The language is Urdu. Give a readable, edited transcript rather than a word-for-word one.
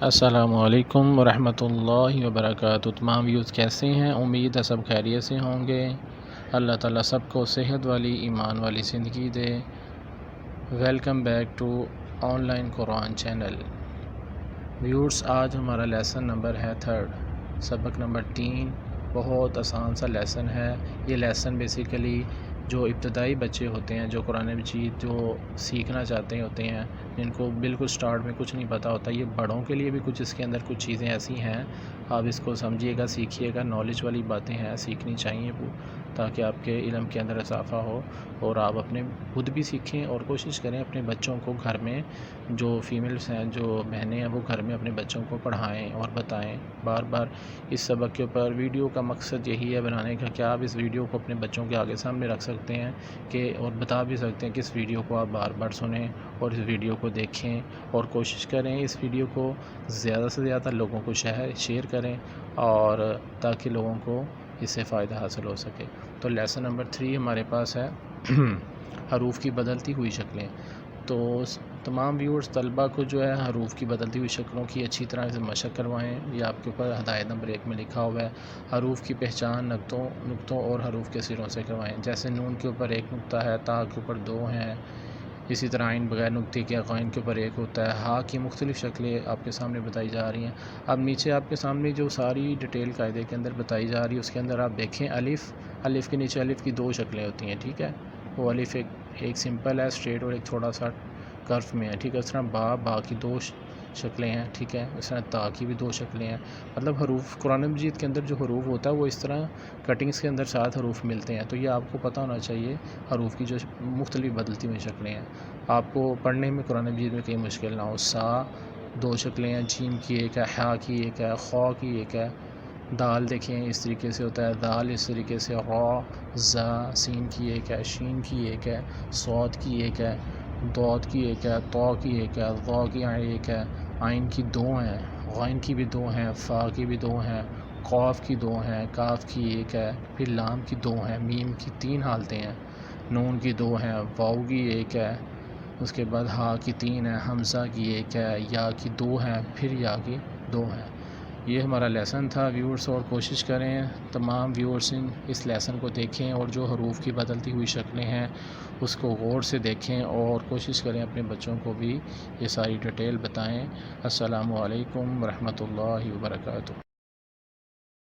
السلام علیکم ورحمۃ اللہ وبرکاتہ۔ تمام ویوز کیسے ہیں؟ امید ہے سب خیریت سے ہوں گے۔ اللہ تعالیٰ سب کو صحت والی ایمان والی زندگی دے۔ Welcome back to online Quran channel. Viewers, آج ہمارا لیسن نمبر ہے 3، سبق نمبر 3۔ بہت آسان سا لیسن ہے یہ لیسن۔ بیسیکلی جو ابتدائی بچے ہوتے ہیں، جو قرآن مجید جو سیکھنا چاہتے ہوتے ہیں، جن کو بالکل سٹارٹ میں کچھ نہیں پتہ ہوتا، یہ بڑوں کے لیے بھی کچھ اس کے اندر کچھ چیزیں ایسی ہیں، آپ اس کو سمجھیے گا، سیکھیے گا۔ نالج والی باتیں ہیں، سیکھنی چاہیے تاکہ آپ کے علم کے اندر اضافہ ہو اور آپ اپنے خود بھی سیکھیں اور کوشش کریں اپنے بچوں کو گھر میں، جو فیمیلز ہیں، جو بہنیں ہیں، وہ گھر میں اپنے بچوں کو پڑھائیں اور بتائیں بار بار اس سبق کے اوپر۔ ویڈیو کا مقصد یہی ہے بنانے کا کہ آپ اس ویڈیو کو اپنے بچوں کے آگے سامنے رکھ سکتے ہیں اور بتا بھی سکتے ہیں کہ اس ویڈیو کو آپ بار بار سنیں اور اس ویڈیو کو دیکھیں اور کوشش کریں اس ویڈیو کو زیادہ سے زیادہ لوگوں کو شیئر کریں اور تاکہ لوگوں کو اس سے فائدہ حاصل ہو سکے۔ تو لیسن نمبر 3 ہمارے پاس ہے حروف کی بدلتی ہوئی شکلیں۔ تو تمام ویورز، طلبہ کو جو ہے حروف کی بدلتی ہوئی شکلوں کی اچھی طرح سے مشق کروائیں۔ یہ آپ کے اوپر ہدایت نمبر 1 میں لکھا ہوا ہے۔ حروف کی پہچان نقطوں اور حروف کے سروں سے کروائیں۔ جیسے نون کے اوپر 1 نقطہ ہے، تا کے اوپر 2 ہیں، اسی طرح عین بغیر نقطے کے غین کے اوپر 1 ہوتا ہے۔ ہا کی مختلف شکلیں آپ کے سامنے بتائی جا رہی ہیں۔ اب نیچے آپ کے سامنے جو ساری ڈیٹیل قاعدے کے اندر بتائی جا رہی ہے، اس کے اندر آپ دیکھیں الف کے نیچے الف کی 2 شکلیں ہوتی ہیں، ٹھیک ہے۔ وہ الف ایک سمپل ہے، اسٹریٹ، اور ایک تھوڑا سا کرف میں ہے، ٹھیک ہے۔ اس طرح با کی 2 شکلیں ہیں، ٹھیک ہے۔ اس طرح تا کی بھی 2 شکلیں ہیں۔ مطلب حروف قرآن مجید کے اندر جو حروف ہوتا ہے وہ اس طرح کٹنگز کے اندر 7 حروف ملتے ہیں۔ تو یہ آپ کو پتہ ہونا چاہیے حروف کی جو مختلف بدلتی ہوئی شکلیں ہیں، آپ کو پڑھنے میں قرآن مجید میں کہیں مشکل نہ ہو۔ سا 2 شکلیں ہیں، جیم کی 1 ہے، حا کی 1 ہے، خا کی 1 ہے۔ دال دیکھیں اس طریقے سے ہوتا ہے، دال اس طریقے سے، را، زا، سین کی 1 ہے، شین کی 1 ہے، صاد کی 1 ہے، داد کی 1 ہے، طا کی 1 ہے، ظا کی 1 ہے، عین کی 2 ہیں، غین کی بھی 2 ہیں، فا کی بھی 2 ہیں، قاف کی 2 ہیں، کاف کی 1 ہے، پھر لام کی 2 ہیں، میم کی 3 حالتیں ہیں، نون کی 2 ہیں، واو کی 1 ہے، اس کے بعد ہا کی 3 ہے، حمزہ کی 1 ہے، یا کی 2 ہیں، پھر یا کی 2 ہیں۔ یہ ہمارا لیسن تھا ویورز، اور کوشش کریں تمام ویورز اس لیسن کو دیکھیں اور جو حروف کی بدلتی ہوئی شکلیں ہیں اس کو غور سے دیکھیں اور کوشش کریں اپنے بچوں کو بھی یہ ساری ڈیٹیل بتائیں۔ السلام علیکم ورحمۃ اللہ وبرکاتہ۔